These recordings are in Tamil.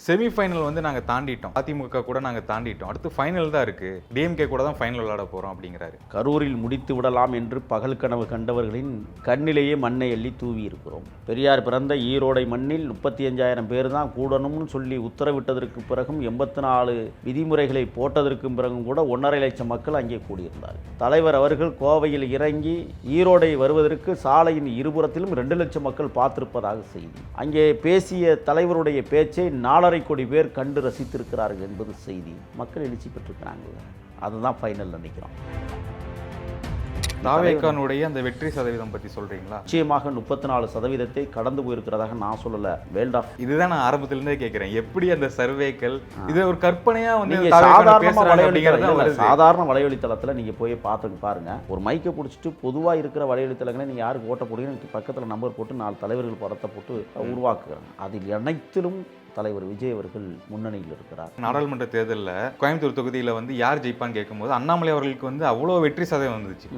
செமிஃபைனல் வந்து நாங்கள் தாண்டிட்டோம். அதிமுக கூட நாங்கள் தாண்டிட்டோம். அடுத்து ஃபைனல் தான் இருக்கு. டிஎம்கே கூட தான் ஃபைனல் விளையாட போறோம் அப்படிங்கிறாரு. கரூரில் முடித்து விடலாம் என்று பகல் கனவு கண்டவர்களின் கண்ணிலேயே மண்ணை அள்ளி தூவி இருக்கிறோம். பெரியார் பிறந்த ஈரோடை மண்ணில் 35,000 பேர் தான் கூடணும்னு சொல்லி உத்தரவிட்டதற்கு பிறகும் 84 விதிமுறைகளை போட்டதற்கும் பிறகும் கூட 1.5 லட்சம் மக்கள் அங்கே கூடியிருந்தார். தலைவர் அவர்கள் கோவையில் இறங்கி ஈரோடை வருவதற்கு சாலையின் இருபுறத்திலும் 2 லட்சம் மக்கள் பார்த்திருப்பதாக செய்தி. அங்கே பேசிய தலைவருடைய பேச்சை 4.5 கோடி பேர் கண்டு ரசித்திருக்கிறார்கள் என்பது செய்தி. மக்கள் எழுச்சி பெற்றிருக்கிறாங்க. அதுதான் ஃபைனல் நினைக்கிறோம். தாவேக்கானுடைய அந்த வெற்றி சதவீதம் பற்றி சொல்றீங்களா? நிச்சயமாக 34% கடந்து போயிருக்கிறதாக நான் சொல்லல. வேல்ட் ஆஃப் இதுதான் நான் ஆரம்பத்திலிருந்தே கேட்கிறேன். எப்படி அந்த சர்வேக்கள் இது ஒரு கற்பனையா வந்து சாதாரண வலைவழித்தளத்தில் நீங்க போய் பார்த்து பாருங்க. ஒரு மைக்கை பிடிச்சிட்டு பொதுவாக இருக்கிற வலைவழித்தளங்களை நீங்க யாருக்கு ஓட்ட போடுறீங்க பக்கத்தில் நம்பர் போட்டு 4 தலைவர்கள் படத்தை போட்டு உருவாக்குறாங்க. அதில் அனைத்திலும் தலைவர் விஜய் அவர்கள் முன்னணியில் இருக்கிறார். நாடாளுமன்ற தேர்தலில் கோயம்புத்தூர் தொகுதியில் வந்து யார் ஜெயிப்பான்னு கேட்கும்போது அண்ணாமலை அவர்களுக்கு வந்து அவ்வளோ வெற்றி சதவீதம் வந்துச்சு.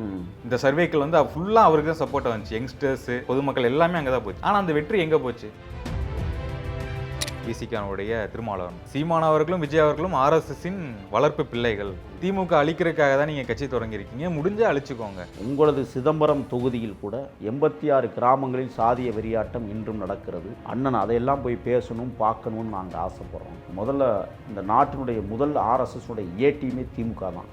இந்த சர்வேக்கள் வந்து ஃபுல்லாக அவருக்கு தான் சப்போர்ட்டாக வந்துச்சு. யங்ஸ்டர்ஸ் பொதுமக்கள் எல்லாமே அங்கே தான் போச்சு. ஆனால் அந்த வெற்றி எங்கே போச்சு? விசிகானுடைய திருமாவளவன் சீமான் அவர்களும் விஜய் அவர்களும் RSSின் வளர்ப்பு பிள்ளைகள். திமுக அழிக்கிறதுக்காக தான் நீங்கள் கட்சி தொடங்கியிருக்கீங்க. முடிஞ்சா அழிச்சுக்கோங்க. உங்களது சிதம்பரம் தொகுதியில் கூட 86 கிராமங்களில் சாதிய வெறியாட்டம் இன்றும் நடக்கிறது. அண்ணன் அதையெல்லாம் போய் பேசணும் பார்க்கணும்னு நாங்கள் ஆசைப்படுறோம். முதல்ல இந்த நாட்டினுடைய முதல் RSS ஏடியுமே திமுக தான்.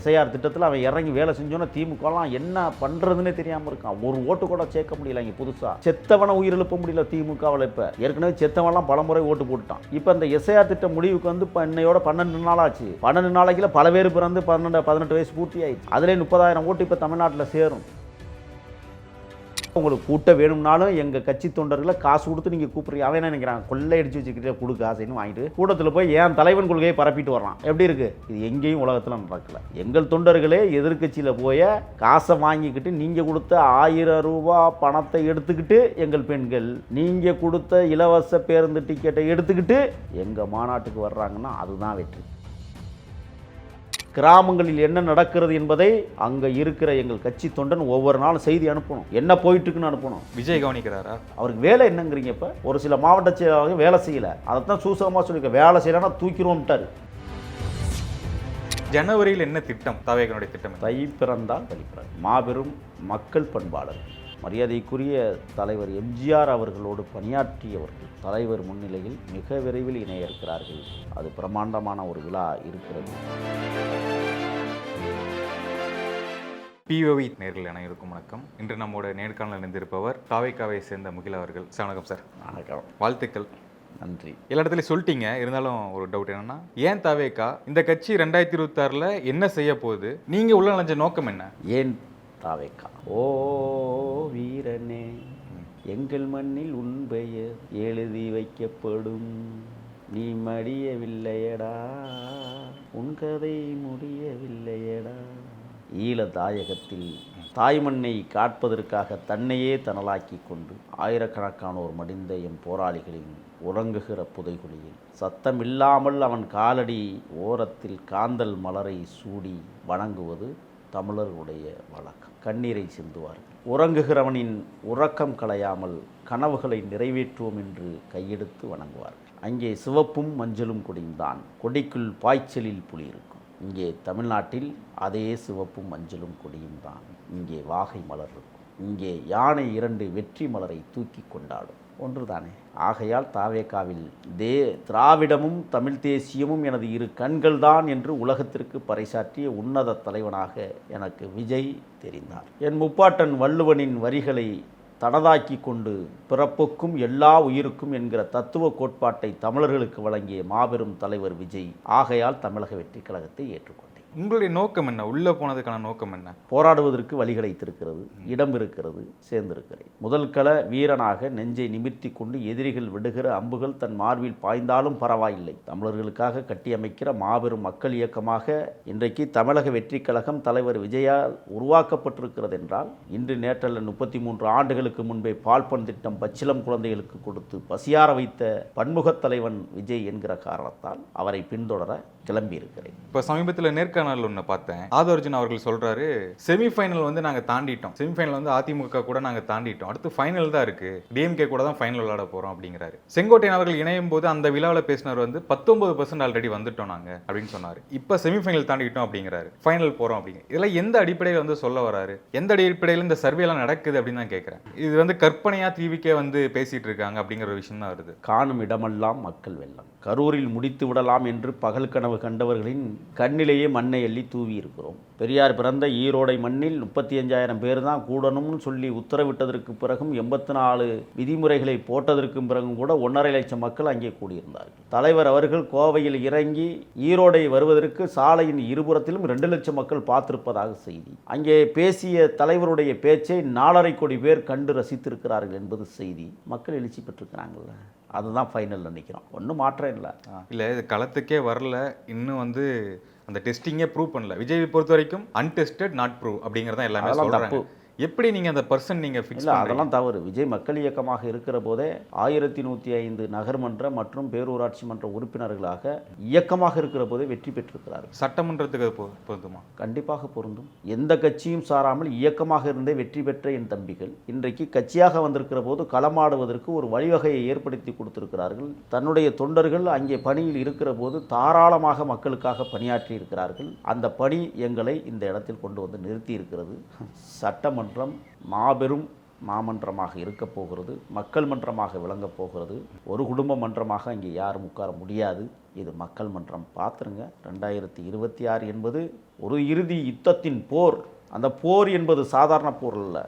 SIR திட்டத்தில் அவன் இறங்கி வேலை செஞ்சோன்னா திமுகலாம் என்ன பண்ணுறதுன்னே தெரியாமல் இருக்கான். ஒரு ஓட்டு கூட சேர்க்க முடியல. இங்கே புதுசாக செத்தவனை உயிரிழப்ப முடியல திமுகவில். இப்போ ஏற்கனவே செத்தவன்லாம் பலமுறை ஓட்டு போட்டுட்டான். இப்போ இந்த SIR திட்டம் முடிவுக்கு வந்து இப்போ இன்னையோட 12 நாள் ஆச்சு. 12 நாளைக்குள்ள பல பேர் பிறந்து 18 வயசு பூர்த்தி ஆயிடுச்சு. அதிலே 30,000 ஓட்டு இப்போ தமிழ்நாட்டில் சேரும். உங்களுக்கு கூட்ட வேணும்னாலும் எங்கள் கட்சி தொண்டர்களை காசு கொடுத்து நீங்கள் கூப்பிட்றீங்க. அவன் என்ன நினைக்கிறான்? கொள்ளை அடிச்சு வச்சுக்கிட்டே கொடு காசுன்னு வாங்கிட்டு கூட்டத்தில் போய் ஏன் தலைவன் கொள்கையை பரப்பிட்டு வர்றான். எப்படி இருக்கு? இது எங்கேயும் உலகத்தில் நடக்கல. எங்கள் தொண்டர்களே எதிர்கட்சியில் போய் காசை வாங்கிக்கிட்டு நீங்கள் கொடுத்த 1000 ரூபாய் பணத்தை எடுத்துக்கிட்டு எங்கள் பெண்கள் நீங்கள் கொடுத்த இலவச பேருந்து டிக்கெட்டை எடுத்துக்கிட்டு எங்கள் மாநாட்டுக்கு வர்றாங்கன்னா அதுதான் வெற்றி. கிராமங்களில் என்ன நடக்கிறது என்பதை அங்கே இருக்கிற எங்கள் கட்சி தொண்டன் ஒவ்வொரு நாளும் செய்தி அனுப்பணும். என்ன போயிட்டு இருக்குன்னு அனுப்பணும். விஜய் கவனிக்கிறாரா? அவருக்கு வேலை என்னங்கிறீங்க? இப்போ ஒரு சில மாவட்ட செயலாளர்கள் வேலை செய்யலை. அதைத்தான் சூசகமாக சொல்லியிருக்க. வேலை செய்யலைன்னா தூக்கிடுவோம்ட்டாரு. ஜனவரியில் என்ன திட்டம்? தாவேகனுடைய திட்டம் தை பிறந்தால் வழிபிறகு. மாபெரும் மக்கள் பண்பாளர் மரியாதைக்குரிய தலைவர் MGR அவர்களோடு பணியாற்றியவர்கள் தலைவர் முன்னிலையில் மிக விரைவில் இணைய இருக்கிறார்கள். அது பிரமாண்டமான ஒரு விழா இருக்கிறது. POV நேரில் அனைவருக்கும் வணக்கம். இன்று நம்மோட நேர்காணல் இணைந்திருப்பவர் தாவேக்காவை சேர்ந்த முகில் அவர்கள். வணக்கம் சார். வணக்கம். வாழ்த்துக்கள். நன்றி. எல்லா இடத்துலையும் சொல்லிட்டீங்க. இருந்தாலும் ஒரு டவுட் என்னன்னா, ஏன் தாவேக்கா இந்த கட்சி 2026 என்ன செய்ய போகுது? நீங்க உள்ள நுழைஞ்ச நோக்கம் என்ன? ஏன் தாவேக்கா? ஓ வீரனே, எங்கள் மண்ணில் உன் பெயர் எழுதி வைக்கப்படும். நீ மடியவில்லையடா, உன் கதை முடியவில்லையடா. ஈழ தாயகத்தில் தாய்மண்ணை காட்பதற்காக தன்னையே தனலாக்கி கொண்டு ஆயிரக்கணக்கானோர் மடிந்த எம் போராளிகளின் உறங்குகிற புதைகுழியில் சத்தமில்லாமல் அவன் காலடி ஓரத்தில் காந்தல் மலரை சூடி வணங்குவது தமிழர்களுடைய வழக்கம். கண்ணீரை சிந்துவார்கள். உறங்குகிறவனின் உறக்கம் களையாமல் கனவுகளை நிறைவேற்றுவோம் என்று கையெடுத்து வணங்குவார்கள். அங்கே சிவப்பும் மஞ்சளும் கொடிந்தான். கொடிக்குள் பாய்ச்சலில் புலி இருக்கும். இங்கே தமிழ்நாட்டில் அதே சிவப்பும் மஞ்சளும் கொடியும் தான். இங்கே வாகை மலர் இருக்கும். இங்கே யானை 2 வெற்றி மலரை தூக்கி கொண்டாடும். ஒன்றுதானே. ஆகையால் தாவேக்காவில் திராவிடமும் தமிழ் தேசியமும் எனது 2 கண்கள் தான் என்று உலகத்திற்கு பறைசாற்றிய உன்னத தலைவனாக எனக்கு விஜய் தெரிந்தார். என் முப்பாட்டன் வள்ளுவனின் வரிகளை தனதாக்கி கொண்டு பிறப்புக்கும் எல்லா உயிருக்கும் என்கிற தத்துவ கோட்பாட்டை தமிழர்களுக்கு வழங்கிய மாபெரும் தலைவர் விஜய். ஆகையால் தமிழக வெற்றி கழகத்தை ஏற்றுக்கொண்டேன். உங்களுடைய நோக்கம் என்ன? உள்ளே போனதுக்கான நோக்கம் என்ன? போராடுவதற்கு வழி கிடைத்திருக்கிறது, இடம் இருக்கிறது, சேர்ந்திருக்கிறேன். முதல் கள வீரனாக நெஞ்சை நிமிர்த்தி கொண்டு எதிரிகள் விடுகிற அம்புகள் தன் மார்பில் பாய்ந்தாலும் பரவாயில்லை. தமிழர்களுக்காக கட்டியமைக்கிற மாபெரும் மக்கள் இயக்கமாக இன்றைக்கு தமிழக வெற்றி கழகம் தலைவர் விஜயால் உருவாக்கப்பட்டிருக்கிறது என்றால், இன்று நேற்றல்ல 33 ஆண்டுகளுக்கு முன்பே பால்பன் திட்டம் பச்சிலம் குழந்தைகளுக்கு கொடுத்து பசியார வைத்த பன்முகத் தலைவன் விஜய் என்கிற காரணத்தால் அவரை பின்தொடர கிளம்பி இருக்கிறேன். இப்போ சமீபத்தில் நேர்காணல் நேர்காணல் ஒன்று பார்த்தேன். ஆதவர்ஜுன் அவர்கள் சொல்றாரு, செமிஃபைனல் வந்து நாங்க தாண்டிட்டோம், செமிஃபைனல் வந்து அதிமுக கூட நாங்க தாண்டிட்டோம், அடுத்து ஃபைனல் தான் இருக்கு, டிஎம்கே கூட தான் ஃபைனல் விளையாட போறோம் அப்படிங்கிறாரு. செங்கோட்டையன் அவர்கள் இணையும் போது அந்த விழாவில் பேசினவர் வந்து 19% ஆல்ரெடி வந்துட்டோம் நாங்க அப்படின்னு சொன்னாரு. இப்ப செமிஃபைனல் தாண்டிட்டோம் அப்படிங்கிறாரு, ஃபைனல் போறோம் அப்படிங்க. இதெல்லாம் எந்த அடிப்படையில் வந்து சொல்ல வராரு, எந்த அடிப்படையில் இந்த சர்வே எல்லாம் நடக்குது அப்படின்னு தான் கேட்கிறேன். இது வந்து கற்பனையா டிவிக்கே வந்து பேசிட்டு இருக்காங்க அப்படிங்கிற ஒரு விஷயம் தான் வருது. காணும் இடமெல்லாம் மக்கள் வெள்ளம். கரூரில் முடித்து விடலாம் என்று பகல் கனவு கண்டவர்களின் கண்ணிலேயே மண்ணை எள்ளி தூவி இருக்கிறோம். பெரியார் பிறந்த ஈரோடை மண்ணில் 35,000 பேர் தான் கூடணும்னு சொல்லி உத்தரவிட்டதற்கு பிறகும் 84 விதிமுறைகளை போட்டதற்கும் பிறகும் கூட 1.5 லட்சம் மக்கள் அங்கே கூடியிருந்தார்கள். தலைவர் அவர்கள் கோவையில் இறங்கி ஈரோடை வருவதற்கு சாலையின் இருபுறத்திலும் 2 லட்சம் மக்கள் பார்த்திருப்பதாக செய்தி. அங்கே பேசிய தலைவருடைய பேச்சை 4.5 கோடி பேர் கண்டு ரசித்திருக்கிறார்கள் என்பது செய்தி. மக்கள் எழுச்சி பெற்றிருக்கிறாங்கல்ல, அதுதான் ஃபைனல் நினைக்கிறோம். ஒன்றும் மாற்றம் இல்லை, இது களத்துக்கே வரல, இன்னும் வந்து அந்த டெஸ்டிங்கே ப்ரூவ் பண்ணல. விஜய் பொறுத்த வரைக்கும் அன்டெஸ்டட் நாட் ப்ரூவ் அப்படிங்கிறதான் எல்லாமே சொல்றாங்க. எப்படி நீங்க அந்த பர்சன் நீங்க ஃபிக்ஸ் இல்லை, அதெல்லாம் தவறு. விஜய் மக்கள் இயக்கமாக இருக்கிற போதே 1105 நகர்மன்ற மற்றும் பேரூராட்சி மன்ற உறுப்பினர்களாக இயக்கமாக இருக்கிற போதே வெற்றி பெற்றிருக்கிறார். சட்டமன்றத்துக்கு பொருந்துமா? கண்டிப்பாக பொருந்தும். எந்த கட்சியும் சாராமல் இயக்கமாக இருந்தே வெற்றி பெற்ற என் தம்பிகள் இன்றைக்கு கட்சியாக வந்திருக்கிற போது களமாடுவதற்கு ஒரு வழிவகையை ஏற்படுத்தி கொடுத்திருக்கிறார்கள். தன்னுடைய தொண்டர்கள் அங்கே பணியில் இருக்கிற போது தாராளமாக மக்களுக்காக பணியாற்றி இருக்கிறார்கள். அந்த பணி எங்களை இந்த இடத்தில் கொண்டு வந்து நிறுத்தி இருக்கிறது. சட்டமன்ற மாபெரும் மாமன்றமாக இருக்க போகிறது, மக்கள் மன்றமாக விளங்கப் போகிறது. ஒரு குடும்ப மன்றமாக அங்கே யாரும் உட்கார முடியாது. இது மக்கள் மன்றம். பார்த்துருங்க, 2026 என்பது ஒரு இறுதி யுத்தத்தின் போர். அந்த போர் என்பது சாதாரண போர் அல்ல,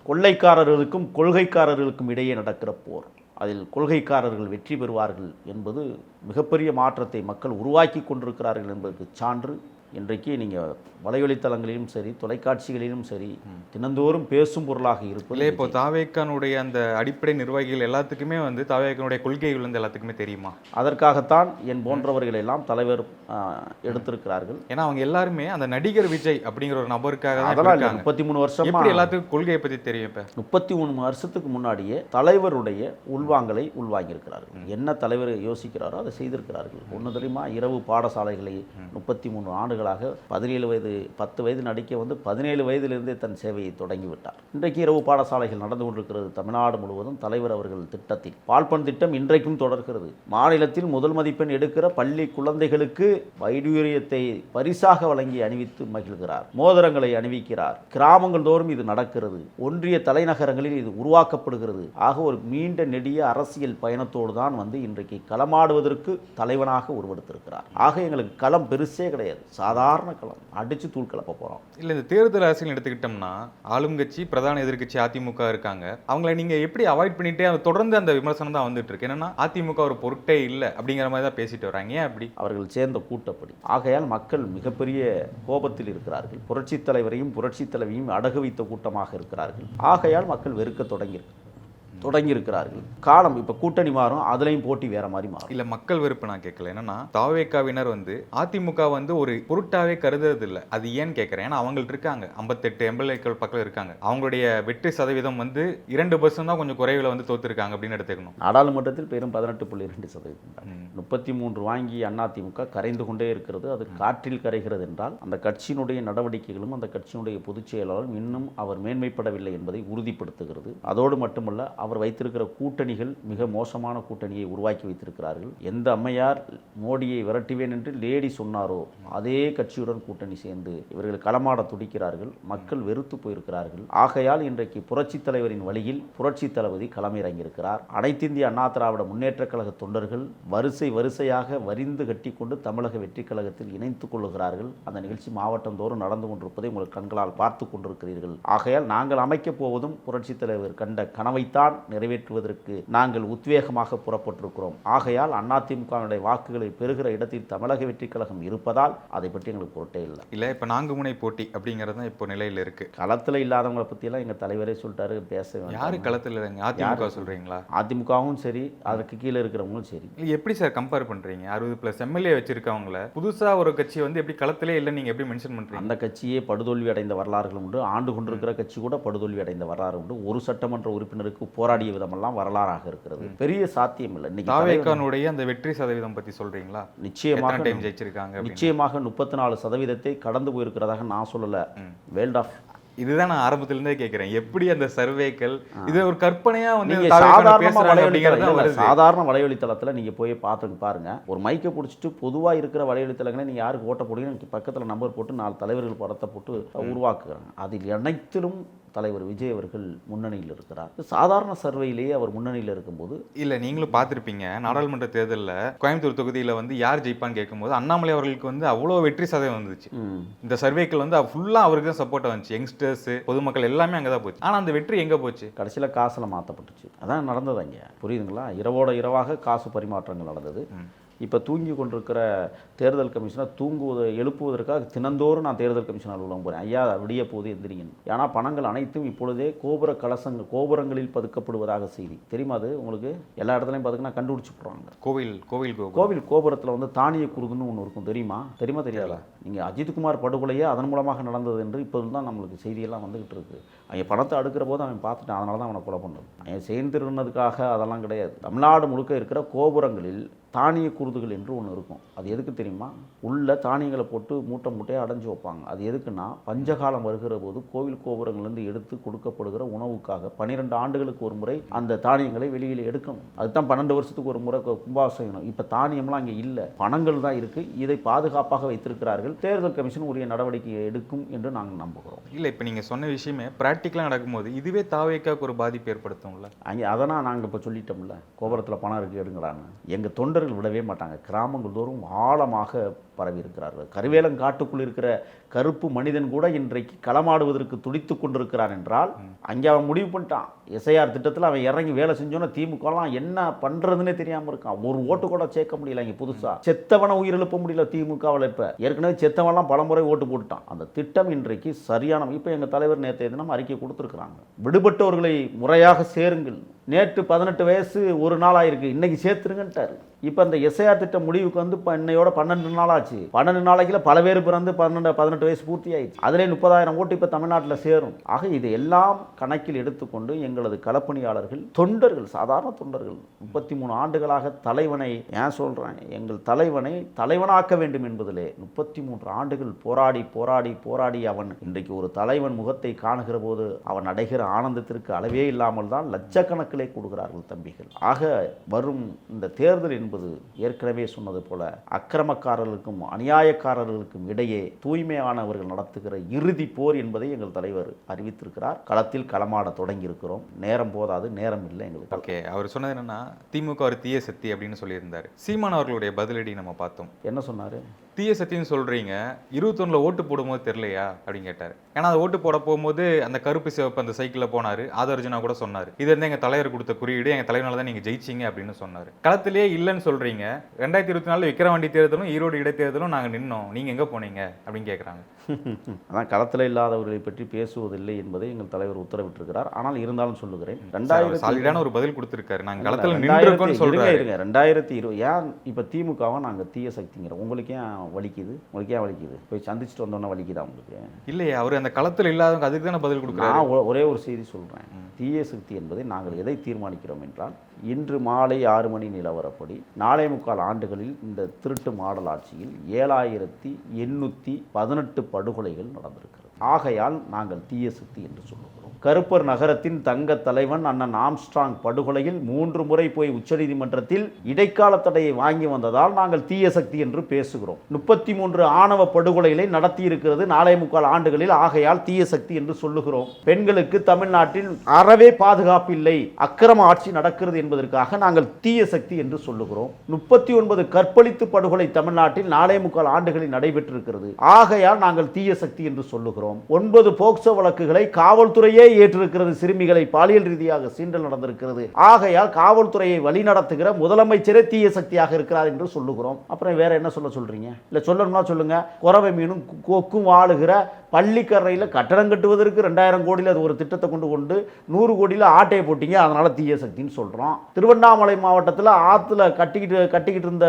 கொள்ளைக்காரர்களுக்கும் கொள்கைக்காரர்களுக்கும் இடையே நடக்கிற போர். அதில் கொள்கைக்காரர்கள் வெற்றி பெறுவார்கள் என்பது மிகப்பெரிய மாற்றத்தை மக்கள் உருவாக்கி கொண்டிருக்கிறார்கள் என்பதற்கு சான்று. இன்றைக்கு நீங்கள் வலைவழித்தளங்களிலும் சரி, தொலைக்காட்சிகளிலும் சரி, தினந்தோறும் பேசும் பொருளாக இருப்பது. இப்போ தாவேக்கானுடைய அந்த அடிப்படை நிர்வாகிகள் எல்லாத்துக்குமே வந்து தாவேக்கானுடைய கொள்கைகள் வந்து எல்லாத்துக்குமே தெரியுமா? அதற்காகத்தான் என் போன்றவர்கள் எல்லாம் தலைவர் எடுத்திருக்கிறார்கள். ஏன்னா அவங்க எல்லாருமே அந்த நடிகர் விஜய் அப்படிங்கிற ஒரு நபருக்காக அதெல்லாம் 33 வருஷம் எப்படி எல்லாத்துக்கும் கொள்கையை பற்றி தெரியும்? இப்போ 33 வருஷத்துக்கு முன்னாடியே தலைவருடைய உள்வாங்கலை உள்வாங்கியிருக்கிறார்கள். என்ன தலைவர் யோசிக்கிறாரோ அதை செய்திருக்கிறார்கள். ஒன்று தெரியுமா, இரவு பாடசாலைகளை 33 ஆண்டுகளாக 17 வயது 10 வயது நடிக்க வந்து 17 வயதிலிருந்தே தன் சேவையை தொடங்கிவிட்டார். இன்றைக்கு இரவு பாடசாலைகள் நடந்து கொண்டிருக்கிறது தமிழ்நாடு முழுவதும். தலைவர் அவர்கள் திட்டத்தில் பால்பன் திட்டம் இன்றைக்கும் தொடர்கிறது. மாநிலத்தில் முதல் மதிப்பெண் எடுக்கிற பள்ளி குழந்தைகளுக்கு வைடூரியத்தை பரிசாக வழங்கி அணிவித்து மகிழ்கிறார். மோதிரங்களை அணிவிக்கிறார். கிராமங்கள் தோறும் இது நடக்கிறது. ஒன்றிய தலைநகரங்களில் இது உருவாக்கப்படுகிறது. ஆக ஒரு நீண்ட நெடிய அரசியல் பயணத்தோடு தான் வந்து இன்றைக்கு களமாடுவதற்கு தலைவனாக உருவெடுத்திருக்கிறார். ஆக எங்களுக்கு களம் பெருசே கிடையாது, சாதாரண களம். அடிச்சு தூள் கலப்ப போறோம். இல்லை, இந்த தேர்தல் அரசியல் எடுத்துக்கிட்டோம்னா ஆளும் கட்சி பிரதான எதிர்க்கட்சி அதிமுக இருக்காங்க. அவங்கள நீங்க எப்படி அவாய்ட் பண்ணிட்டே தொடர்ந்து அந்த விமர்சனம் தான் வந்துட்டு இருக்கு. என்னன்னா அதிமுக ஒரு பொருட்டே இல்லை அப்படிங்கிற மாதிரி தான் பேசிட்டு வராங்க. ஏன் அப்படி? அவர்கள் சேர்ந்த கூட்டப்படி. ஆகையால் மக்கள் மிகப்பெரிய கோபத்தில் இருக்கிறார்கள். புரட்சித் தலைவரையும் புரட்சித் தலைவியும் அடகு வைத்த கூட்டமாக இருக்கிறார்கள். ஆகையால் மக்கள் வெறுக்க தொடங்கியிருக்கிறார்கள். காலம் இப்போ கூட்டணி மாறும், அதுலேயும் போட்டி வேற மாதிரி மாறும். இல்லை, மக்கள் வெறுப்பு நான் கேட்கல. என்னன்னா தாவேக்காவினர் வந்து அதிமுக வந்து ஒரு பொருட்டாவே கருதுறது இல்லை. அது ஏன்னு கேட்குறேன். ஏன்னா அவங்கள்ட்ட இருக்காங்க 58 எம்எல்ஏக்கள் பக்கம் இருக்காங்க. அவங்களுடைய வெற்றி சதவீதம் வந்து 2% தான் கொஞ்சம் குறைவில் வந்து தோத்துருக்காங்க அப்படின்னு எடுத்துக்கணும். நாடாளுமன்றத்தில் பெரும் 18.2%. 33 வாங்கி அதிமுக கரைந்து கொண்டே இருக்கிறது. அது காற்றில் கரைகிறது என்றால் அந்த கட்சியினுடைய நடவடிக்கைகளும் அந்த கட்சியினுடைய பொதுச் செயலாளரும் இன்னும் அவர் மேன்மைப்படவில்லை என்பதை உறுதிப்படுத்துகிறது. அதோடு மட்டுமல்ல, அவர் வைத்திருக்கிற கூட்டணிகள் மிக மோசமான கூட்டணியை உருவாக்கி வைத்திருக்கிறார்கள். எந்த அம்மையார் மோடியை விரட்டுவேன் என்று லேடி சொன்னாரோ அதே கட்சியுடன் கூட்டணி சேர்ந்து இவர்கள் களமாட துடிக்கிறார்கள். மக்கள் வெறுத்து போயிருக்கிறார்கள். ஆகையால் இன்றைக்கு புரட்சித் தலைவரின் வழியில் புரட்சி தளபதி களமிறங்கியிருக்கிறார். அனைத்திந்திய அண்ணா திராவிட முன்னேற்ற கழக தொண்டர்கள் வரிசையாக வரிந்து கட்டிக்கொண்டு தமிழக வெற்றி கழகத்தில் இணைத்துக் கொள்ளுகிறார்கள். அந்த நிகழ்ச்சி மாவட்டம் தோறும் நடந்து கொண்டிருப்பதை உங்கள் கண்களால் பார்த்து கொண்டிருக்கிறீர்கள். ஆகையால் நாங்கள் அமைக்கப் போவதும் புரட்சித் தலைவர் கண்ட கனவைத்தான் நிறைவேற்றுவதற்கு நாங்கள் உத்வேகமாக புறப்பட்டிருக்கிறோம். ஆகையால் அதிமுகவினுடைய வாக்குகளை பெறுகிற இடத்தில் தமிழக வெற்றி கழகம் இருப்பதால் அதை பற்றி எங்களுக்கு பொருட்டே இல்லை. இப்போ 4 முனை போட்டி அப்படிங்கிறது தான் இப்போ நிலையில் இருக்கு. களத்தில் இல்லாதவங்களை பற்றியெல்லாம் எங்கள் தலைவரே சொல்லிட்டாரு, பேச வேண்டாம். யாரு களத்தில் இல்லைங்க? அதிமுக சொல்றீங்களா? அதிமுகவும் சரி, அதற்கு கீழே இருக்கிறவங்களும் சரி. எப்படி சார் கம்பேர் பண்றீங்க? 60+ எம்எல்ஏ வச்சிருக்கவங்கள புதுசா ஒரு கட்சி வந்து எப்படி களத்திலே இல்லை நீங்க எப்படி மென்ஷன் பண்றீங்க? அந்த கட்சியே படுதோல்வி அடைந்த வரலாறுகள் உண்டு. ஆண்டு கொண்டிருக்கிற கட்சி கூட படுதோல்வி அடைந்த வரலாறு உண்டு. ஒரு சட்டமன்ற உறுப்பினருக்கு போராடிய விதமெல்லாம் வரலாறாக இருக்கிறது. பெரிய சாத்தியம் இல்லை. இன்னைக்கு தாவேக்கானுடைய அந்த வெற்றி சதவீதம் பத்தி சொல்றீங்களா? நிச்சயமாக டைம் ஜெயிச்சிருக்காங்க. நிச்சயமாக 34% கடந்து போயிருக்கிறதாக நான் சொல்லல. வேல்ட் ஆஃப் இதுதான் நான் ஆரம்பத்துல இருந்தே கேட்கிறேன். எப்படி அந்த சர்வேக்கள் இது ஒரு கற்பனையா வந்து சாதாரண வலைவழித்தளத்துல நீங்க போய் பார்த்து பாருங்க. ஒரு மைக்கை பிடிச்சிட்டு பொதுவா இருக்கிற வலைவழித்தளங்களை நீங்க யாருக்கு ஓட்ட போடுங்க பக்கத்துல நம்பர் போட்டு 4 தலைவர்கள் படத்தை போட்டு உருவாக்குறாங்க. அதில் அனைத்திலும் தலைவர் விஜய் அவர்கள் முன்னணியில் இருக்கிறார். சாதாரண சர்வேயிலேயே அவர் முன்னணியில் இருக்கும்போது இல்ல நீங்களும் பார்த்துருப்பீங்க, நாடாளுமன்ற தேர்தலில் கோயம்புத்தூர் தொகுதியில் வந்து யார் ஜெயிப்பான்னு கேட்கும்போது அண்ணாமலை அவர்களுக்கு வந்து அவ்வளோ வெற்றி சதவீதம் வந்துச்சு. இந்த சர்வேக்கள் வந்து ஃபுல்லாக அவருக்கு தான் சப்போர்ட்டாக வந்துச்சு. யங்ஸ்டர்ஸ் பொதுமக்கள் எல்லாமே அங்கே தான் போச்சு. ஆனால் அந்த வெற்றி எங்கே போச்சு? கடைசியில் காசில் மாற்றப்பட்டுச்சு. அதான் நடந்தது அங்கே. புரியுதுங்களா? இரவோட இரவாக காசு பரிமாற்றங்கள் நடந்தது. இப்போ தூங்கி கொண்டிருக்கிற தேர்தல் கமிஷனை எழுப்புவதற்காக தினந்தோறும் நான் தேர்தல் கமிஷன் அலுவலகம் போகிறேன். ஐயா விடிய போது எந்திரிங்க. ஏன்னா பணங்கள் அனைத்தும் இப்பொழுதே கோபுரங்களில் பதுக்கப்படுவதாக செய்தி தெரியுமா? அது உங்களுக்கு எல்லா இடத்துலையும் பார்த்தீங்கன்னா கண்டுபிடிச்சு போடுறாங்க. கோவில் கோபுரத்தில் வந்து தானிய குருதுன்னு ஒன்று இருக்கும். தெரியுமா தெரியாதா? நீங்கள் அஜித்குமார் படுகொலையே அதன் மூலமாக நடந்தது என்று இப்போது தான் நம்மளுக்கு செய்தியெல்லாம் வந்துகிட்டு இருக்கு. அவன் பணத்தை அடுக்கிற போது அவன் பார்த்துட்டான், அதனால தான் அவனை கொலை பண்ணது. அவன் சேர்ந்திருந்ததுக்காக அதெல்லாம் கிடையாது. தமிழ்நாடு முழுக்க இருக்கிற கோபுரங்களில் தானிய குருதுகள் என்று ஒன்று இருக்கும். அது எதுக்கு தெரியுமா? உள்ள தானியங்களை போட்டு மூட்டையாக அடைஞ்சு வைப்பாங்க. அது எதுக்குன்னா பஞ்சகாலம் வருகிற போது கோவில் கோபுரங்கள்லேருந்து எடுத்து கொடுக்கப்படுகிற உணவுக்காக 12 ஆண்டுகளுக்கு ஒரு முறை அந்த தானியங்களை வெளியில் எடுக்கணும். அதுதான் 12 வருஷத்துக்கு ஒரு முறை கும்பாபிஷேகம். இப்போ தானியம்லாம் அங்கே இல்லை, பணங்கள் தான் இருக்குது. இதை பாதுகாப்பாக வைத்திருக்கிறார்கள். தேர்தல் கமிஷன் உரிய நடவடிக்கை எடுக்கும் என்று நாங்கள் நம்புகிறோம். இல்லை இப்போ நீங்கள் சொன்ன விஷயமே ப்ராக்டிக்கலாக நடக்கும்போது இதுவே தாவேக்காக்கு ஒரு பாதிப்பு ஏற்படுத்தும்ல. அங்கே அதனால் நாங்கள் இப்போ சொல்லிட்டோம்ல, கோபுரத்தில் பணம் இருக்குது எடுங்கிறாங்க. எங்கள் தொண்டர்கள் விடவே மாட்டாங்க. கிராமங்கள் தோறும் ஆழமாக பரவி இருக்கிறார்கள். கருவேலங்காட்டுக்குள் இருக்கிற கருப்பு மனிதன் கூட இன்றைக்கு களமாடுவதற்கு துடித்து கொண்டிருக்கிறான் என்றால் அங்கே அவன் முடிவு பண்ணிட்டான். எஸ்ஐஆர் திட்டத்தில் அவன் இறங்கி வேலை செஞ்சோன்னா திமுகலாம் என்ன பண்ணுறதுன்னே தெரியாமல் இருக்கான். ஒரு ஓட்டு கூட சேர்க்க முடியல. இங்கே புதுசாக செத்தவனை உயிரிழப்ப முடியல திமுகவில். இப்போ ஏற்கனவே செத்தவன்லாம் பலமுறை ஓட்டு போட்டுட்டான். அந்த திட்டம் இன்றைக்கு சரியான. இப்போ எங்கள் தலைவர் நேற்றைய தினம் அறிக்கை கொடுத்துருக்குறாங்க. விடுபட்டவர்களை முறையாக சேருங்கள். நேற்று 18 வயசு ஒரு நாள் ஆயிருக்கு, இன்னைக்கு சேர்த்துருங்கன்ட்டார். இப்போ அந்த எஸ்ஐஆர் திட்டம் முடிவுக்கு வந்து இப்போ இன்னையோட 12 நாள் ஆச்சு. 12 நாளைக்குள்ள பல பேர் பிறந்து 18 வயசு பூர்த்தி ஆயிடுச்சு. அதிலே 30,000 ஓட்டு இப்போ தமிழ்நாட்டில் சேரும். ஆக இது எல்லாம் கணக்கில் எடுத்துக்கொண்டு எங்களது களப்பணியாளர்கள், தொண்டர்கள், சாதாரண தொண்டர்கள் 33 ஆண்டுகளாக தலைவனை ஏன் சொல்கிறேன், எங்கள் தலைவனை தலைவனாக்க வேண்டும் என்பதிலே 33 ஆண்டுகள் போராடி அவன் இன்றைக்கு ஒரு தலைவன் முகத்தை காணுகிற போது அவன் அடைகிற ஆனந்தத்திற்கு அளவே இல்லாமல் தான் லட்சக்கணக்கிலே கொடுக்கிறார்கள் தம்பிகள். ஆக வரும் இந்த தேர்தல் என்பது ஏற்கனவே சொன்னது போல அக்கிரமக்காரர்களுக்கும் அநியாயக்காரர்களுக்கும் இடையே தூய்மையானவர்கள் நடத்துகிற இறுதி போர் என்பதை எங்கள் தலைவர் அறிவித்திருக்கிறார். களத்தில் களமாட தொடங்கி இருக்கிறோம். நேரம் போதாது, நேரம் இல்லை எங்களுக்கு. ஓகே, அவர் சொன்னது என்னன்னா திமுக ஒரு தீய சக்தி அப்படின்னு சொல்லியிருந்தார். சீமான் அவர்களுடைய பதிலடி நம்ம பார்த்தோம். என்ன சொன்னாரு? தீய சக்தின்னு சொல்றீங்க, 21ல் ஓட்டு போடும்போது தெரியலையா அப்படின்னு கேட்டார். ஏன்னா அந்த ஓட்டு போட போகும்போது அந்த கருப்பு சிவப்பு அந்த சைக்கிளில் போனார். ஆதர்ஜனா கூட சொன்னார், இது வந்து எங்கள் தலைவர் கொடுத்த குறியீடு, எங்கள் தலைவனால தான் நீங்கள் ஜெயிச்சிங்க அப்படின்னு சொன்னார். களத்திலேயே இல்லைன்னு சொல்றீங்க. 2024 விக்கிரவாண்டி தேர்தலும் ஈரோடு இடைத்தேர்தலும் நாங்கள் நின்னோம், நீங்கள் எங்கே போனீங்க அப்படின்னு கேட்குறாங்க. அதான் களத்தில் இல்லாதவர்களை பற்றி பேசுவதில்லை என்பதை எங்கள் தலைவர் உத்தரவிட்டிருக்கிறார். ஆனால் இருந்தாலும் சொல்லுகிறேன், சாலிடான ஒரு பதில் கொடுத்திருக்காரு. நாங்கள் களத்தில் நின்றுருக்கோம்னு சொல்றாரு. 2020 ஏன் இப்போ திமுகவை நாங்கள் தீய சக்திங்கிறோம்? உங்களுக்கு ஏன் வலிக்குது? உங்களுக்கு ஏன் வலிக்குது? போய் சந்திச்சுட்டு வந்தோன்னா வலிக்குதா உங்களுக்கு? இல்லையே, அவர் அந்த களத்தில் இல்லாதவங்க அதுக்கு தானே பதில் கொடுக்குறாரு. நான் ஒரே ஒரு செய்தி சொல்கிறேன். தீய சக்தி என்பதை நாங்கள் எதை தீர்மானிக்கிறோம் என்றால், இன்று மாலை 6 மணி நிலவரப்படி 4.25 ஆண்டுகளில் இந்த திருட்டு மாடல் ஆட்சியில் 7,818 படுகொலைகள் நடந்திருக்கிறது. ஆகையால் நாங்கள் தீய சக்தி என்று சொல்லுகிறோம். கருப்பர் நகரத்தின் தங்க தலைவன் அண்ணன் ஆம்ஸ்ட்ராங் படுகொலையில் 3 முறை போய் உச்சநீதிமன்றத்தில் இடைக்கால தடையை வாங்கி வந்ததால் நாங்கள் தீய சக்தி என்று பேசுகிறோம். 33 ஆணவ படுகொலைகளை நடத்தி இருக்கிறது 4.25 ஆண்டுகளில். ஆகையால் தீய சக்தி என்று சொல்லுகிறோம். பெண்களுக்கு தமிழ்நாட்டில் அறவே பாதுகாப்பு இல்லை, அக்கிரம ஆட்சி நடக்கிறது என்பதற்காக நாங்கள் தீய சக்தி என்று சொல்லுகிறோம். 39 கற்பழித்து படுகொலை தமிழ்நாட்டில் 4.25 ஆண்டுகளில் நடைபெற்றிருக்கிறது. ஆகையால் நாங்கள் தீய சக்தி என்று சொல்லுகிறோம். 9 போக்சோ வழக்குகளை காவல்துறையே ஏற்றிருக்கிறது. சிறுமிகளை பாலியல் ரீதியாக சீண்டல் நடந்திருக்கிறது. ஆகையால் காவல்துறையை வழிநடத்துகிற முதலமைச்சரே தீய சக்தியாக இருக்கிறார் என்று சொல்லுகிறோம். அப்புறம் வேற என்ன சொல்றீங்க? இல்ல சொல்லணும்னா சொல்லுங்க. குறவை மீனும் கொக்கும் வாழுகிற பள்ளிக்கரையில் கட்டடம் கட்டுவதற்கு 2000 கோடியில் அது ஒரு திட்டத்தை கொண்டு 100 கோடியில் ஆட்டையை போட்டீங்க, அதனால தீய சக்தின்னு சொல்றோம். திருவண்ணாமலை மாவட்டத்தில் ஆத்துல கட்டிக்கிட்டு இருந்த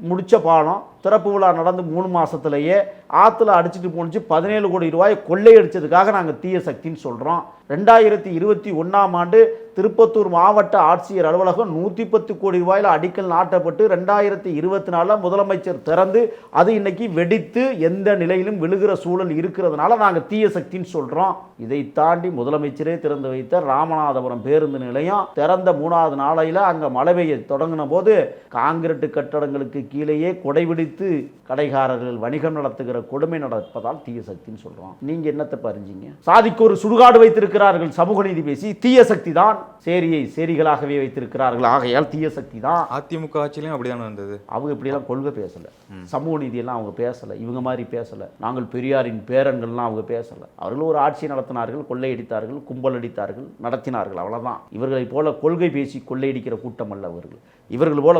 முடிச்ச பாலம் திறப்பு விழா நடந்து 3 மாசத்திலேயே ஆத்துல அடிச்சுட்டு போனிச்சு 17 கோடி ரூபாய் கொள்ளையடிச்சதுக்காக நாங்கள் தீய சக்தின்னு சொல்றோம். 2021 ஆண்டு திருப்பத்தூர் மாவட்ட ஆட்சியர் அலுவலகம் 110 கோடி ரூபாயில் அடிக்கல் நாட்டப்பட்டு 2024 முதலமைச்சர் திறந்து அது இன்னைக்கு வெடித்து எந்த நிலையிலும் விழுகிற சூழல் இருக்கிறதுனால நாங்கள் தீய சக்தின்னு சொல்றோம். இதை தாண்டி முதலமைச்சரே திறந்து வைத்த ராமநாதபுரம் பேருந்து நிலையம் திறந்த 3வது நாளையில அங்க மழை பெய்ய தொடங்கின போது காங்கிரீட் கட்டடங்களுக்கு கீழேயே கொடைபிடித்து கடைக்காரர்கள் வணிகம் நடத்துகிற கொடுமை நடப்பதால் தீய சக்தின்னு சொல்றோம். நீங்க என்னத்தை பறிஞ்சீங்க? சாதிக்கு ஒரு சுடுகாடு வைத்திருக்கிறார்கள், சமூக நீதி பேசி தீய சக்தி தான். சேரியை சேரிகளாகவே வைத்திருக்கிறார்கள், ஆகையால் தீய சக்தி தான். அதிமுக ஆட்சியிலும் அப்படிதான் வந்தது. அவங்க இப்படியெல்லாம் கொள்கை பேசல, சமூக நீதியெல்லாம் அவங்க பேசல, இவங்க மாதிரி பேசல. நாங்கள் பெரியாரின் பேரன்கள்லாம் அவங்க பேசல. அவர்கள் ஒரு ஆட்சி நடத்தினார்கள், கொள்ளையடித்தார்கள், கும்பல் அடித்தார்கள், நடத்தினார்கள், அவ்வளவுதான். இவர்களை போல கொள்கை பேசி கொள்ளையடிக்கிற கூட்டம் அல்ல அவர்கள். இவர்கள் போல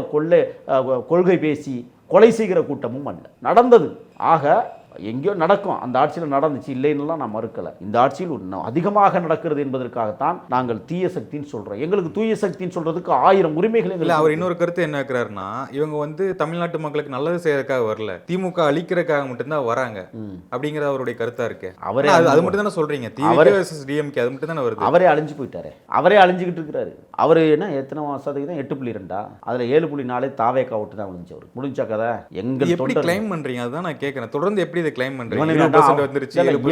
கொள்கை பேசி கொலை செய்கிற கூட்டமும் அல்ல. நடந்தது ஆக எங்கேயோ நடக்கும், அந்த ஆட்சியில் நடந்துச்சு, இல்லைன்னுலாம் நான் மறுக்கலை. இந்த ஆட்சியில் இன்னும் அதிகமாக நடக்கிறது என்பதற்காகத்தான் நாங்கள் தீய சக்தின்னு சொல்கிறோம். எங்களுக்கு தூய சக்தின்னு சொல்கிறதுக்கு 1000 உரிமைகள். இல்லை, அவர் இன்னொரு கருத்து என்ன இருக்கிறாருன்னா, இவங்க வந்து தமிழ்நாட்டு மக்களுக்கு நல்லது செய்யறதுக்காக வரல, திமுக அழிக்கிறதுக்காக மட்டும்தான் வராங்க அப்படிங்கிறது அவருடைய கருத்தா இருக்கு. அவரே அது மட்டும் தானே சொல்றீங்க, டிஎம்கே அது மட்டும் தானே வருது. அவரே அழிஞ்சு போயிட்டாரு, அவரே அழிஞ்சுக்கிட்டு இருக்கிறாரு. அவரு என்ன எத்தனை சதவீதம்? 8.2, அதில் 7.4 தாவேக்கா விட்டு தான் விழுந்துச்சு. அவர் முடிஞ்ச கதை. எங்கள் எப்படி கிளைம் பண்றீங்க? அதுதான் நான் கேட்கறேன். தொடர்ந்து எப்படி கிளைம் பண்றீங்க?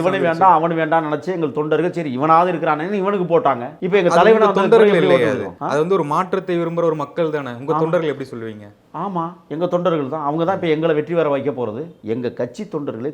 இவனு வேண்டாம் அவனு வேண்டாம் நினைச்சு எங்கள் தொண்டர்கள் சரி இவனாவது இருக்கிறானே இவனுக்கு போட்டாங்க. இப்ப எங்க தலைவன தொண்டர்கள் இல்லையா? அது வந்து ஒரு மாற்றத்தை விரும்புற ஒரு மக்கள் தானே. உங்க தொண்டர்கள் எப்படி சொல்லுவீங்க? ஆமா, எங்க தொண்டர்கள் தான். அவங்க தான் இப்ப எங்களை வெற்றி பெற வைக்க போறது. எங்க கட்சி தொண்டர்களே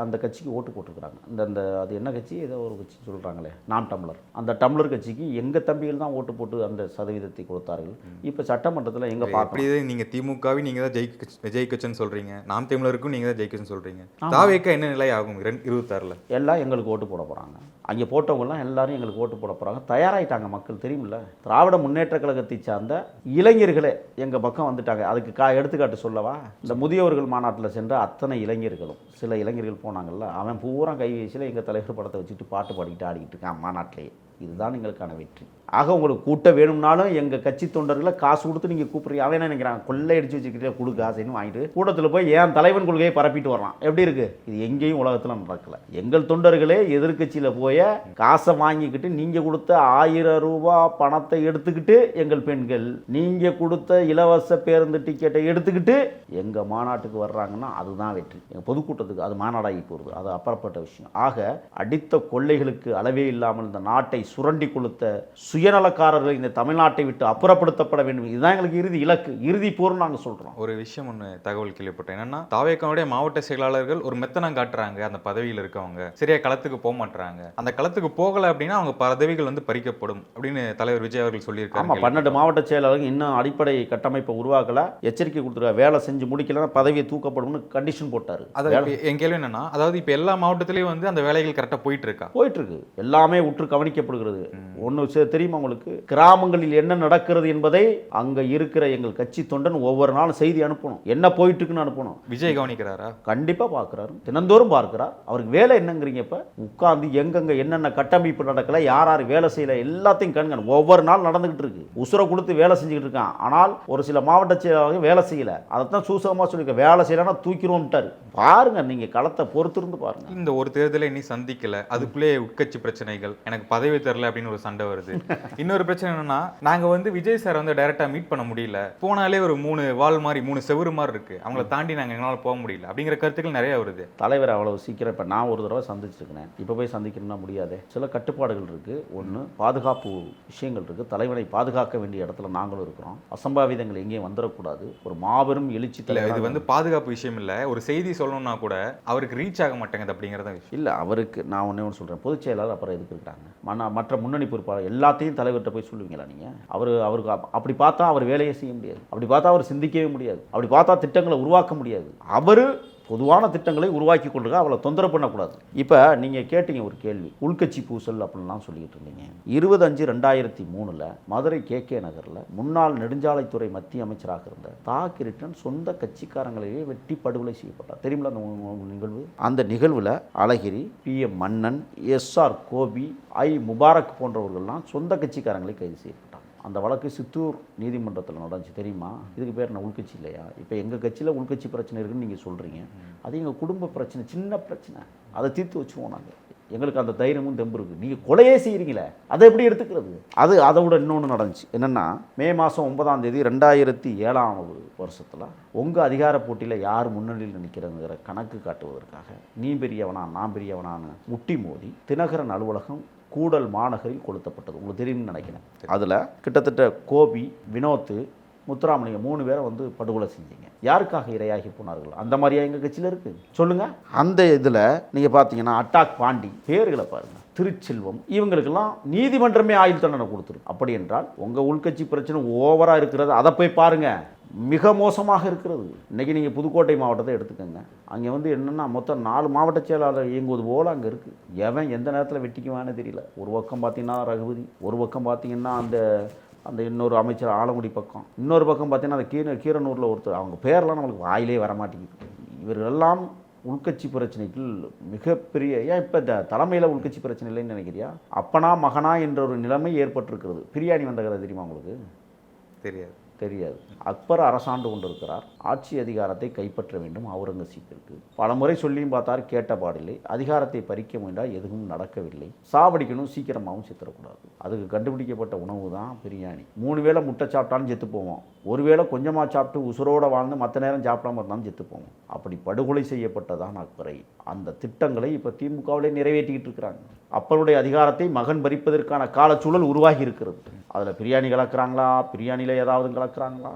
அந்த கட்சிக்கு ஓட்டு போட்டுருக்காங்க. அந்த அது என்ன கட்சி, ஏதோ ஒரு கட்சி சொல்றாங்களே, நாம் தமிழர். அந்த தமிழர் கட்சிக்கு எங்க தம்பிகள் தான் ஓட்டு போட்டு அந்த சதவீதத்தை கொடுத்தார்கள். இப்ப சட்டமன்றத்தில் எங்க பார்க்க நீங்க திமுகவை நீங்க தான் ஜெயிக்கச்சுன்னு சொல்றீங்க, நாம் தமிழருக்கும் நீங்க தான் ஜெயிக்கச்சுன்னு சொல்றீங்க. தாவேக்கா என்ன நிலை ஆகும் 26 எல்லாம் எங்களுக்கு ஓட்டு போட போறாங்க. அங்கே போட்டவங்கலாம் எல்லாரும் எங்களுக்கு ஓட்டு போட போறாங்க. தயாராயிட்டாங்க மக்கள், தெரியுமில்ல. திராவிட முன்னேற்ற கழகத்தை சார்ந்த இளைஞர்களே எங்க பக்கம் வந்துட்டாங்க. அதுக்கு எடுத்துக்காட்டு சொல்லவா? இந்த முதியோர்கள் மாநாட்டில் சென்ற அத்தனை இளைஞர்களும், சில இளைஞர்கள் போனாங்கல்ல, அவன் பூரா கை வீசில எங்கள் தலைவர் படத்தை வச்சுட்டு பாட்டு பாடிக்கிட்டு ஆடிக்கிட்டு இருக்கான் மாநாட்டிலேயே. இதுதான் எங்களுக்கான வெற்றி. ஆக உங்களுக்கு கூட்ட வேணும்னாலும் எங்கள் கட்சி தொண்டர்களை காசு கொடுத்து நீங்கள் கூப்பிட்றீங்க. அவன் என்ன நினைக்கிறான், கொள்ளை அடிச்சு வச்சுக்கிட்டே கொடு காசுன்னு வாங்கிட்டு கூட்டத்தில் போய் ஏன் தலைவன் கொள்கையை பரப்பிட்டு வர்றான். எப்படி இருக்கு இது? எங்கேயும் உலகத்தில் நடக்கல. எங்கள் தொண்டர்களே எதிர்கட்சியில் போய் காசை வாங்கிக்கிட்டு நீங்கள் கொடுத்த 1000 ரூபாய் பணத்தை எடுத்துக்கிட்டு, எங்கள் பெண்கள் நீங்கள் கொடுத்த இலவச பேருந்து டிக்கெட்டை எடுத்துக்கிட்டு எங்கள் மாநாட்டுக்கு வர்றாங்கன்னா அதுதான் வெற்றி. எங்கள் பொதுக்கூட்டத்துக்கு அது மாநாடாகி போகிறது, அது அப்புறப்பட்ட விஷயம். ஆக அடித்த கொள்ளைகளுக்கு அளவே இல்லாமல் இந்த நாட்டை சுரண்டி கொளுத்த சுயநலக்காரர்கள் இந்த தமிழ்நாட்டை விட்டு அப்புறப்படுத்தப்பட வேண்டும். இதுதான் எங்களுக்கு இறுதி இலக்கு, இறுதி போர்னு நாங்கள் சொல்றோம். ஒரு விஷயம் ஒன்று தகவல் கேள்விப்பட்டேன். என்னன்னா, தாவேக்காவுடைய மாவட்ட செயலாளர்கள் ஒரு மெத்தனம் காட்டுறாங்க. அந்த பதவியில் இருக்கவங்க சரியா களத்துக்கு போக மாட்டாங்க. அந்த களத்துக்கு போகல அப்படின்னா அவங்க பதவிகள் வந்து பறிக்கப்படும் அப்படின்னு தலைவர் விஜய் அவர்கள் சொல்லியிருக்காங்க. 12 மாவட்ட செயலாளர்கள் இன்னும் அடிப்படை கட்டமைப்பை உருவாக்கல, எச்சரிக்கை கொடுத்துருக்காங்க. வேலை செஞ்சு முடிக்கலன்னா பதவியை தூக்கப்படும்னு கண்டிஷன் போட்டாரு. அதாவது என் கேள்வி என்னன்னா, அதாவது இப்போ எல்லா மாவட்டத்திலையும் வந்து அந்த வேலைகள் கரெக்டாக போயிட்டு இருக்கு, எல்லாமே உற்று கவனிக்கப்படுகிறது. ஒன்று தெரியுமா உங்களுக்கு, கிராமங்களில் என்ன நடக்கிறது என்பதை அங்க இருக்கிற எங்கள் கட்சி தொண்டன் ஒவ்வொரு நாளும் செய்தி அனுப்பணும், என்ன போயிட்டு இருக்குன்னு அனுப்பணும். விஜய் கவனிக்கிறாரா? கண்டிப்பா பார்க்கிறாரு, தினந்தோறும் பார்க்கிறார். அவருக்கு வேலை என்னங்கிறீங்க? இப்ப உட்கார்ந்து எங்கெங்க என்னென்ன கட்டமைப்பு நடக்கல, யார் யார் வேலை செய்யல எல்லாத்தையும் கண்காணி ஒவ்வொரு நாள் நடந்துகிட்டு இருக்கு. உசுரை கொடுத்து வேலை செஞ்சுக்கிட்டு இருக்கான். ஆனால் ஒரு சில மாவட்ட செயலாளர்கள் வேலை செய்யல. அதைத்தான் சூசகமா சொல்லியிருக்க, வேலை செய்யலன்னா தூக்கிடுவோம்ட்டாரு. பாருங்க, நீங்க களத்தை பொறுத்திருந்து பாருங்க. இந்த ஒரு தேர்தலை நீ சந்திக்கல, அதுக்குள்ளே உட்கட்சி பிரச்சனைகள், எனக்கு பதவி தரல அப்படின்னு ஒரு சண்டை வருது. இன்னொரு பிரச்சனை என்னன்னா, நாங்க வந்து விஜய் சார் வந்து டைரக்டா மீட் பண்ண முடியல, போனாலே ஒரு 3 வால் மாதிரி 3 செவுறு மாதிரி இருக்கு, அவங்கள தாண்டி நாங்க எங்களால போக முடியல அப்படிங்கிற கருத்துக்கள் நிறைய வருது. தலைவர் அவ்வளவு சீக்கிரம் இப்ப நான் ஒரு தடவை சந்திச்சிருக்கேன், இப்ப போய் சந்திக்கணும்னா முடியாது. சில கட்டுப்பாடுகள் இருக்கு. ஒன்று, பாதுகாப்பு விஷயங்கள் இருக்கு. தலைவனை பாதுகாக்க வேண்டிய இடத்துல நாங்களும் இருக்கிறோம். அசம்பாவிதங்கள் எங்கேயும் வந்துடக்கூடாது. ஒரு மாபெரும் எழுச்சி தலைவர். இது வந்து பாதுகாப்பு விஷயம் இல்ல, ஒரு செய்தி சொல்லணும்னா கூட அவருக்கு ரீச் ஆக மாட்டேங்குது அப்படிங்கிறத விஷயம் இல்ல. அவருக்கு நான் ஒன்று சொல்றேன், பொதுச் செயலாளர் அப்புறம் எதுக்கு இருக்காங்க, மற்ற முன்னணி பொறுப்பாளர் எல்லாத்தையும் தலைவர்கிட்ட போய் சொல்லுவீங்களா நீங்க? அவருக்கு அப்படி பார்த்தா அவர் வேலையை செய்ய முடியாது, அப்படி பார்த்தா அவர் சிந்திக்கவே முடியாது, அப்படி பார்த்தா திட்டங்களை உருவாக்க முடியாது. அவரு பொதுவான திட்டங்களை உருவாக்கி கொள்ளுங்க, அவளை தொந்தரவு பண்ணக்கூடாது. இப்போ நீங்கள் கேட்டீங்க ஒரு கேள்வி, உள்கட்சி பூசல் அப்படின்லாம் சொல்லிக்கிட்டு இருந்தீங்க. 20/5/2003 மதுரை KK நகரில் முன்னாள் நெடுஞ்சாலைத்துறை மத்திய அமைச்சராக இருந்த தாக்கிரிட்டன் சொந்த கட்சிக்காரங்களையே வெட்டி படுகொலை செய்யப்பட்டார். தெரியுமில்ல அந்த நிகழ்வு? அந்த நிகழ்வில் அழகிரி, PM மன்னன், SR கோபி, I முபாரக் போன்றவர்கள்லாம் சொந்த கட்சிக்காரங்களை கைது செய்யப்பட்டார். அந்த வழக்கு சித்தூர் நீதிமன்றத்தில் நடந்துச்சு, தெரியுமா? இதுக்கு பேர் என்ன உள்கட்சி இல்லையா? இப்போ எங்கள் கட்சியில் உள்கட்சி பிரச்சனை இருக்குன்னு நீங்கள் சொல்கிறீங்க. அது எங்கள் குடும்ப பிரச்சனை, சின்ன பிரச்சனை, அதை தீர்த்து வச்சுருவோம் நாங்கள். எங்களுக்கு அந்த தைரியமும் தெம்பு இருக்குது. நீங்கள் கொலையே செய்கிறீங்களே, அதை எப்படி எடுத்துக்கிறது? அதை விட இன்னொன்று நடந்துச்சு. என்னென்னா, மே மாதம் 9ஆம் தேதி 2007ஆம் வருஷத்தில் உங்கள் அதிகார போட்டியில் யார் முன்னணியில் நிற்கிறதுங்கிற கணக்கு காட்டுவதற்காக நீ பெரியவனா நான் பெரியவனான்னு முட்டி மோதி தினகரன் அலுவலகம் கூடல் மாநகரில் கொளுத்தப்பட்டது. உங்களுக்கு தெரியும்னு நினைக்கிறேன். அதில் கிட்டத்தட்ட கோபி, வினோத், முத்துராமலிங்கம் 3 பேரை வந்து படுகொலை செஞ்சீங்க. யாருக்காக இரையாகி போனார்கள்? அந்த மாதிரியா எங்கள் கட்சியில் இருக்குது சொல்லுங்கள். அந்த இதில் நீங்கள் பார்த்தீங்கன்னா அட்டாக் பாண்டி பேர்களை பாருங்கள், திருச்செல்வம், இவங்களுக்கெல்லாம் நீதிமன்றமே ஆயுள் தண்டனை கொடுத்துருக்கு. அப்படி என்றால் உங்கள் உள்கட்சி பிரச்சனை ஓவராக இருக்கிறது, அதை போய் பாருங்கள். மிக மோசமாக இருக்கிறது. இன்றைக்கி நீங்கள் புதுக்கோட்டை மாவட்டத்தை எடுத்துக்கோங்க. அங்கே வந்து என்னென்னா மொத்தம் 4 மாவட்ட செயலாளர் இயங்குவது போல் அங்கே இருக்குது. எவன் எந்த நேரத்தில் வெட்டிக்குவான்னு தெரியல. ஒரு பக்கம் பார்த்தீங்கன்னா ரகுபதி, ஒரு பக்கம் பார்த்தீங்கன்னா அந்த இன்னொரு அமைச்சர் ஆலங்குடி பக்கம், இன்னொரு பக்கம் பார்த்தீங்கன்னா அந்த கீரனூரில் ஒருத்தர், அவங்க பேரெலாம் நம்மளுக்கு வாயிலே வரமாட்டேங்குது. இவர்களெல்லாம் உள்கட்சி பிரச்சனைகள் மிகப்பெரிய. ஏன் இப்போ இந்த தலைமையில் உள்கட்சி பிரச்சனை இல்லைன்னு நினைக்கிறியா? அப்பனா மகனா என்ற ஒரு நிலைமை ஏற்பட்டிருக்கிறது. பிரியாணி வந்த கதை தெரியுமா உங்களுக்கு? தெரியாது. அக்பர் அரசாண்டு கொண்டிருக்கிறார். ஆட்சி அதிகாரத்தை கைப்பற்ற வேண்டும் அவுரங்கசீப்பிற்கு. பல முறை சொல்லியும் பார்த்தார், கேட்ட பாடில்லை. அதிகாரத்தை பறிக்க முயன்றால் எதுவும் நடக்கவில்லை. சாவடிக்கணும், சீக்கிரமாகவும் செத்துறக்கூடாது. அதுக்கு கண்டுபிடிக்கப்பட்ட உணவு தான் பிரியாணி. 3 வேளை முட்டை சாப்பிட்டாலும் செத்து போவோம், ஒரு வேளை கொஞ்சமாக சாப்பிட்டு உசுரோடு வாழ்ந்து மற்ற நேரம் சாப்பிடாம இருந்தாலும் செத்து போவோம். அப்படி படுகொலை செய்யப்பட்டதான் அக்பரை. அந்த திட்டங்களை இப்போ திமுகவிலே நிறைவேற்றிக்கிட்டு இருக்கிறாங்க. அப்பருடைய அதிகாரத்தை மகன் பறிப்பதற்கான காலச்சூழல் உருவாகி இருக்கிறது. அதில் பிரியாணி கலக்கிறாங்களா, பிரியாணியில் ஏதாவது கலக்கிறாங்களா,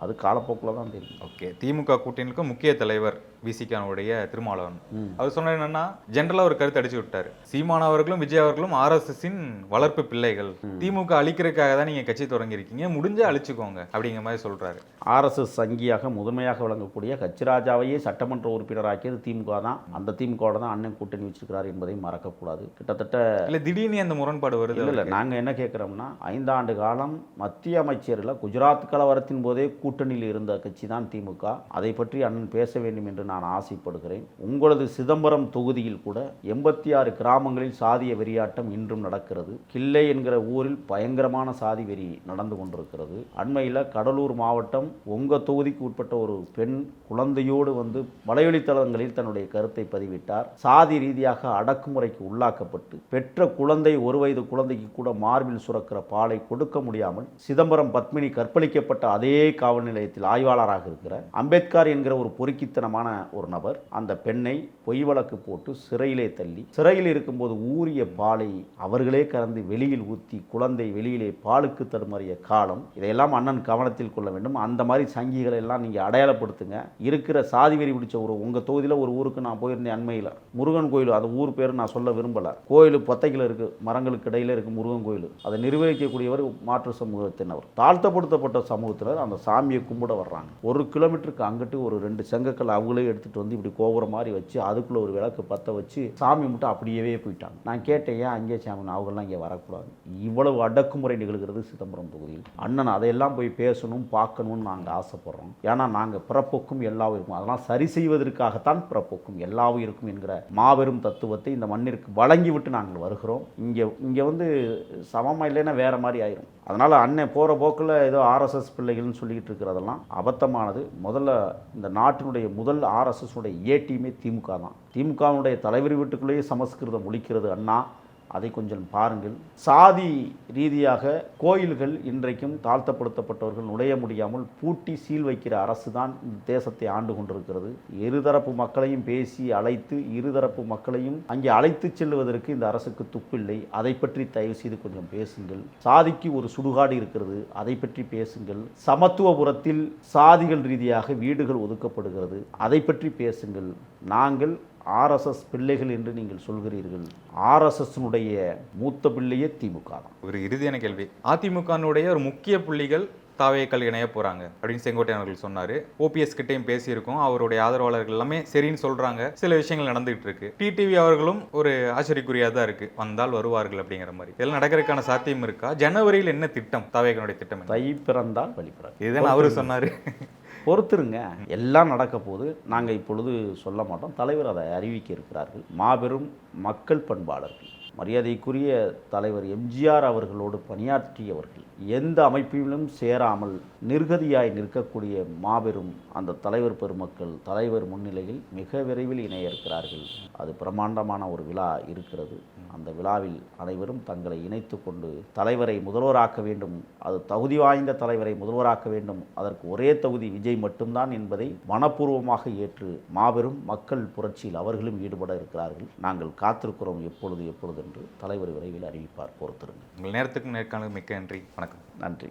அது காலப்போக்கில் தான் தெரியும். ஓகே, திமுக கூட்டணிக்கு முக்கிய தலைவர் விசிகானுடைய திருமாவளவன் அவர் சொன்னார் என்னன்னா, ஜென்ரலா ஒரு கருத்து அடிச்சு விட்டாரு. சீமான் அவர்களும் விஜய் அவர்களும் RSSின் வளர்ப்பு பிள்ளைகள், திமுக அழிக்கிறதுக்காக தான் நீங்க கட்சி தொடங்கியிருக்கீங்க, முடிஞ்சா அழிச்சுக்கோங்க அப்படிங்கிற மாதிரி சொல்றாரு. RSS சங்கியாக முதன்மையாக விளங்கக்கூடிய கச்சிராஜாவையே சட்டமன்ற உறுப்பினராக்கியது திமுக தான். அந்த திமுகவோட தான் அண்ணன் கூட்டணி வச்சிருக்கிறார் என்பதையும் மறக்கக்கூடாது. கிட்டத்தட்ட இல்லை திடீர்னு அந்த முரண்பாடு வருது. இல்லை, நாங்கள் என்ன கேட்குறோம்னா, 5 ஆண்டு காலம் மத்திய அமைச்சரில் குஜராத் கலவரத்தின் போதே கூட்டணியில் இருந்த கட்சி தான் திமுக. அதை பற்றி அண்ணன் பேச வேண்டும் என்று நான் ஆசைப்படுகிறேன். உங்களது சிதம்பரம் தொகுதியில் கூட 86 கிராமங்களில் சாதிய வெறியாட்டம் இன்றும் நடக்கிறது. கிள்ளை என்கிற ஊரில் பயங்கரமான சாதி வெறி நடந்து கொண்டிருக்கிறது. அண்மையில் கடலூர் மாவட்டம் உங்கள் தொகுதிக்கு உட்பட்ட ஒரு பெண் குழந்தையோடு வந்து வலைவழித்தளங்களில் தன்னுடைய கருத்தை பதிவிட்டார். சாதி ரீதியாக அடக்குமுறைக்கு உள்ளாக்கப்பட்டு பெற்ற குழந்தை 1 வயது குழந்தைக்கு கூட மார்பில் சுரக்கிற பாலை கொடுக்க முடியாமல் சிதம்பரம் பத்மினி கற்பழிக்கப்பட்ட அதே காவல் நிலையத்தில் ஆய்வாளராக இருக்கிற அம்பேத்கர் என்கிற ஒரு பொறுக்கித்தனமான ஒரு நபர் அந்த பெண்ணை பொய் வழக்கு போட்டு சிறையிலே தள்ளி, சிறையில் இருக்கும்போது ஊறிய பாலை அவர்களே கறந்து வெளியில் ஊற்றி குழந்தை வெளியிலே பாலுக்கு தடுமாறிய காலம். இதையெல்லாம் அண்ணன் கவனத்தில் கொள்ள வேண்டும். அந்த மாதிரி சங்கிகளை எல்லாம் நீங்கள் அடையாளப்படுத்துங்க. இருக்கிற சாதி வெறி பிடிச்ச ஒரு உங்கள் தொகுதியில் ஒரு ஊருக்கு நான் போயிருந்தேன் அண்மையில். முருகன் கோயில், அந்த ஊர் பேர் நான் சொல்ல விரும்பலை. கோயில் பொத்தைக்கில் இருக்குது, மரங்களுக்கு இடையில் இருக்குது முருகன் கோயில். அதை நிர்வகிக்கக்கூடியவர் மாற்று சமூகத்தினர், தாழ்த்தப்படுத்தப்பட்ட சமூகத்தினர். அந்த சாமியை கும்பிட வர்றாங்க. 1 கிலோமீட்டருக்கு அங்கிட்டு ஒரு 2 செங்கக்கல் அவங்களே எடுத்துகிட்டு வந்து இப்படி கோபுரம் மாதிரி வச்சு அதுக்குள்ளே ஒரு விளக்கு பற்ற வச்சு சாமி மட்டும் அப்படியே போயிட்டாங்க. நான் கேட்டேன், ஏன் அங்கே சாமி அவங்கெல்லாம் இங்கே வரக்கூடாது? இவ்வளவு அடக்குமுறை நிகழ்கிறது சிதம்பரம் தொகுதியில். அண்ணன் அதையெல்லாம் போய் பேசணும், பார்க்கணும்னு நாங்கள் ஆசைப்படுறோம். ஏன்னா நாங்கள் பிறப்போக்கும் எல்லாவும் இருக்கும், அதெல்லாம் சரி செய்வதற்காகத்தான் பிறப்போக்கும் எல்லாவும் இருக்கும் என்கிற மாபெரும் தத்துவத்தை இந்த மண்ணிற்கு வழங்கிவிட்டு நாங்கள் வருகிறோம். இங்கே வந்து சமமாக இல்லைன்னா வேற மாதிரி ஆயிரும். அதனால் அண்ணன் போகிற போக்கில் ஏதோ RSS பிள்ளைகள்னு சொல்லிக்கிட்டு இருக்கிறதெல்லாம் அபத்தமானது. முதல்ல இந்த நாட்டினுடைய முதல் RSSனுடைய டீமே திமுக தான். திமுகவுடைய தலைவர் வீட்டுக்குள்ளேயே சமஸ்கிருதம் ஒலிக்கிறது அண்ணா, அதை கொஞ்சம் பாருங்கள். சாதி ரீதியாக கோயில்கள் இன்றைக்கும் தாழ்த்தப்படுத்தப்பட்டவர்கள் நுழைய முடியாமல் பூட்டி சீல் வைக்கிற அரசு தான் இந்த தேசத்தை ஆண்டு கொண்டிருக்கிறது. இருதரப்பு மக்களையும் பேசி அழைத்து இருதரப்பு மக்களையும் அங்கே அழைத்து செல்வதற்கு இந்த அரசுக்கு துப்பில்லை. அதை பற்றி தயவு செய்து கொஞ்சம் பேசுங்கள். சாதிக்கு ஒரு சுடுகாடு இருக்கிறது, அதை பற்றி பேசுங்கள். சமத்துவபுரத்தில் சாதிகள் ரீதியாக வீடுகள் ஒதுக்கப்படுகிறது, அதை பற்றி பேசுங்கள். நாங்கள் RSS பிள்ளைகள் என்று நீங்கள் சொல்கிறீர்கள். RSSனுடைய மூத்த பிள்ளையே திமுக தான். ஒரு இறுதியான கேள்வி, அதிமுகனுடைய ஒரு முக்கிய புள்ளிகள் தாவேக்கள் இணைய போறாங்க அப்படின்னு செங்கோட்டையன் அவர்கள் சொன்னாரு. OPS கிட்டையும் பேசியிருக்கோம், அவருடைய ஆதரவாளர்கள் எல்லாமே சரின்னு சொல்றாங்க. சில விஷயங்கள் நடந்துகிட்டு இருக்கு. டிடிவி அவர்களும் ஒரு ஆச்சரியக்குறியா தான் இருக்கு, வந்தால் வருவார்கள் அப்படிங்கிற மாதிரி. இதெல்லாம் நடக்கிறதுக்கான சாத்தியம் இருக்கா? ஜனவரியில் என்ன திட்டம் தாவேக்களுடைய திட்டம்? தை பிறந்தால் வழிபடாது, இதுதான் அவரு சொன்னாரு. பொறுத்துருங்க, எல்லாம் நடக்க போது. நாங்கள் இப்பொழுது சொல்ல மாட்டோம். தலைவர் அதை அறிவிக்க இருக்கிறார்கள். மாபெரும் மக்கள் பண்பாளர்கள், மரியாதைக்குரிய தலைவர் எம்ஜிஆர் அவர்களோடு பணியாற்றியவர்கள் எந்த அமைப்பிலும் சேராமல் நிர்கதியாய் நிற்கக்கூடிய மாபெரும் அந்த தலைவர் பெருமக்கள் தலைவர் முன்னிலையில் மிக விரைவில் இணைய இருக்கிறார்கள். அது பிரம்மாண்டமான ஒரு விழா இருக்கிறது. அந்த விழாவில் அனைவரும் தங்களை இணைத்து கொண்டு தலைவரை முதல்வராக்க வேண்டும், அது தகுதி வாய்ந்த தலைவரை முதல்வராக்க வேண்டும், அதற்கு ஒரே தகுதி விஜய் மட்டும்தான் என்பதை மனப்பூர்வமாக ஏற்று மாபெரும் மக்கள் புரட்சியில் அவர்களும் ஈடுபட இருக்கிறார்கள். நாங்கள் காத்திருக்கிறோம் எப்பொழுது என்று தலைவர் விரைவில் அறிவிப்பார். பொறுத்திருங்கள். உங்கள் நேரத்துக்கும் நேர்காணலுக்கு மிக்க நன்றி. வணக்கம். நன்றி.